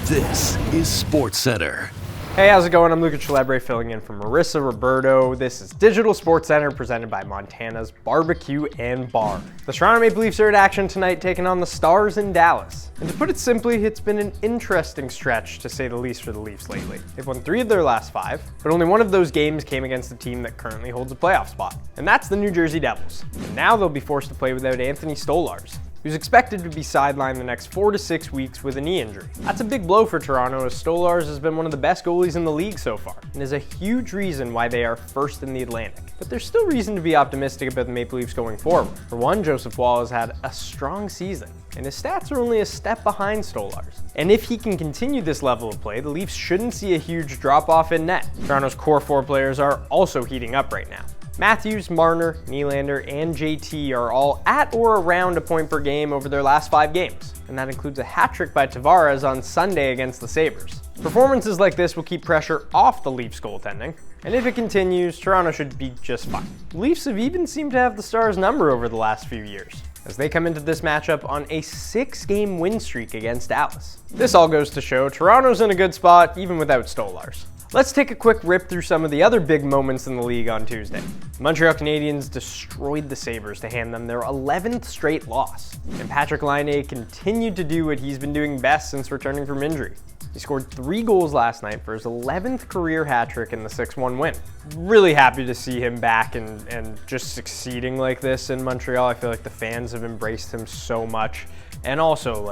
This is Sportscentre. Hey, how's it going? I'm Luca Celebre filling in for Marissa Roberto. This is Digital Sportscentre presented by Montana's Barbecue and Bar. The Toronto Maple Leafs are in action tonight taking on the Stars in Dallas. And to put it simply, it's been an interesting stretch to say the least for the Leafs lately. They've won 3 of their last 5, but only one of those games came against the team that currently holds a playoff spot. And that's the New Jersey Devils. And now they'll be forced to play without Anthony Stolarz, who's expected to be sidelined the next 4 to 6 weeks with a knee injury. That's a big blow for Toronto, as Stolarz has been one of the best goalies in the league so far, and is a huge reason why they are first in the Atlantic. But there's still reason to be optimistic about the Maple Leafs going forward. For one, Joseph Woll has had a strong season, and his stats are only a step behind Stolarz. And if he can continue this level of play, the Leafs shouldn't see a huge drop-off in net. Toronto's core 4 players are also heating up right now. Matthews, Marner, Nylander, and JT are all at or around a point per game over their last 5 games, and that includes a hat trick by Tavares on Sunday against the Sabres. Performances like this will keep pressure off the Leafs goaltending, and if it continues, Toronto should be just fine. The Leafs have even seemed to have the Stars' number over the last few years, as they come into this matchup on a 6-game win streak against Dallas. This all goes to show Toronto's in a good spot even without Stolarz. Let's take a quick rip through some of the other big moments in the league on Tuesday. The Montreal Canadiens destroyed the Sabres to hand them their 11th straight loss. And Patrick Laine continued to do what he's been doing best since returning from injury. He scored 3 goals last night for his 11th career hat trick in the 6-1 win. Really happy to see him back and just succeeding like this in Montreal. I feel like the fans have embraced him so much. And also,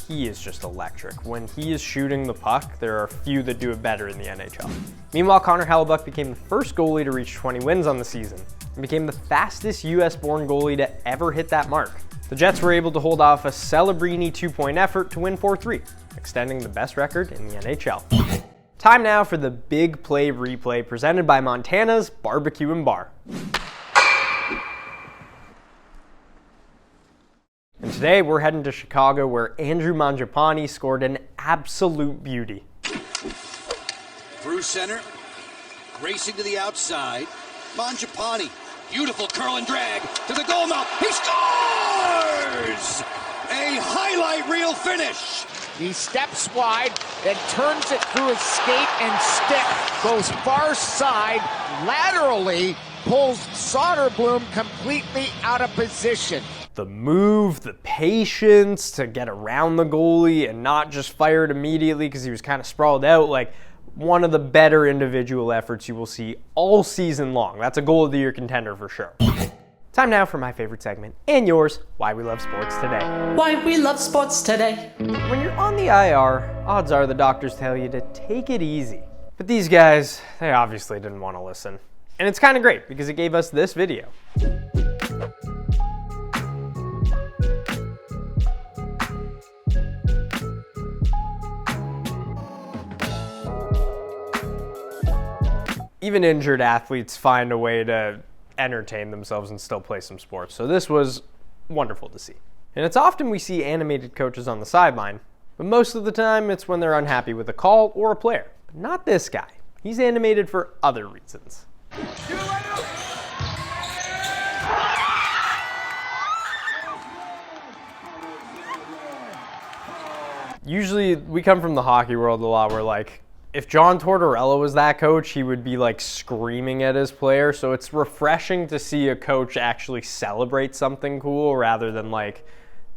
he is just electric. When he is shooting the puck, there are few that do it better in the NHL. Meanwhile, Connor Hellebuyck became the first goalie to reach 20 wins on the season and became the fastest US-born goalie to ever hit that mark. The Jets were able to hold off a Celebrini 2-point effort to win 4-3, extending the best record in the NHL. Time now for the Big Play Replay presented by Montana's Barbecue and Bar. And today we're heading to Chicago, where Andrew Mangiapane scored an absolute beauty. Through center, racing to the outside. Mangiapane, beautiful curl and drag to the goal mouth. He scores! A highlight reel finish. He steps wide, then turns it through his skate and stick. Goes far side, laterally, pulls Soderblom completely out of position. The move, the patience to get around the goalie and not just fire it immediately because he was kind of sprawled out, one of the better individual efforts you will see all season long. That's a goal of the year contender for sure. Time now for my favorite segment, and yours, Why We Love Sports Today. Why we love sports today. When you're on the IR, odds are the doctors tell you to take it easy. But these guys, they obviously didn't want to listen. And it's kind of great because it gave us this video. Even injured athletes find a way to entertain themselves and still play some sports. So this was wonderful to see. And it's often we see animated coaches on the sideline, but most of the time it's when they're unhappy with a call or a player. But not this guy. He's animated for other reasons. Usually we come from the hockey world a lot where if John Tortorella was that coach, he would be screaming at his player. So it's refreshing to see a coach actually celebrate something cool rather than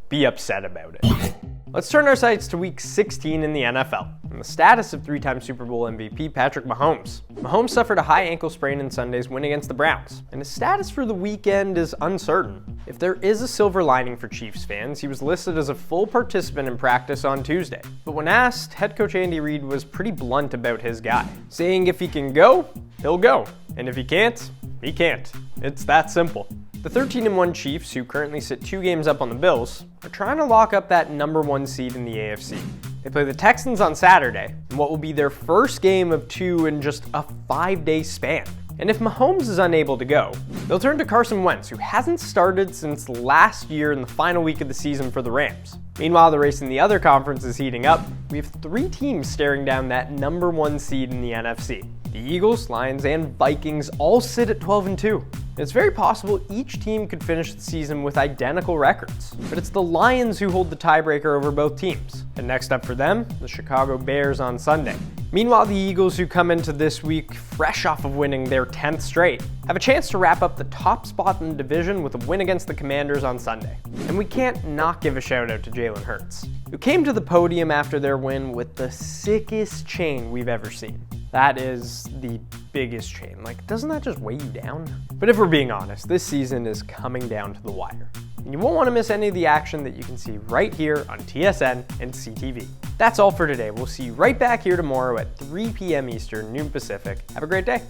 be upset about it. Let's turn our sights to week 16 in the NFL and the status of 3-time Super Bowl MVP Patrick Mahomes. Mahomes suffered a high ankle sprain in Sunday's win against the Browns, and his status for the weekend is uncertain. If there is a silver lining for Chiefs fans, he was listed as a full participant in practice on Tuesday. But when asked, head coach Andy Reid was pretty blunt about his guy, saying if he can go, he'll go, and if he can't, he can't. It's that simple. The 13-1 Chiefs, who currently sit 2 games up on the Bills, are trying to lock up that number 1 seed in the AFC. They play the Texans on Saturday, in what will be their first game of 2 in just a 5-day span. And if Mahomes is unable to go, they'll turn to Carson Wentz, who hasn't started since last year in the final week of the season for the Rams. Meanwhile, the race in the other conference is heating up. We have 3 teams staring down that number 1 seed in the NFC. The Eagles, Lions, and Vikings all sit at 12-2. It's very possible each team could finish the season with identical records, but it's the Lions who hold the tiebreaker over both teams. And next up for them, the Chicago Bears on Sunday. Meanwhile, the Eagles, who come into this week fresh off of winning their 10th straight, have a chance to wrap up the top spot in the division with a win against the Commanders on Sunday. And we can't not give a shout out to Jalen Hurts, who came to the podium after their win with the sickest chain we've ever seen. That is the biggest chain. Like, doesn't that just weigh you down? But if we're being honest, this season is coming down to the wire. And you won't want to miss any of the action that you can see right here on TSN and CTV. That's all for today. We'll see you right back here tomorrow at 3 p.m. Eastern, noon Pacific. Have a great day.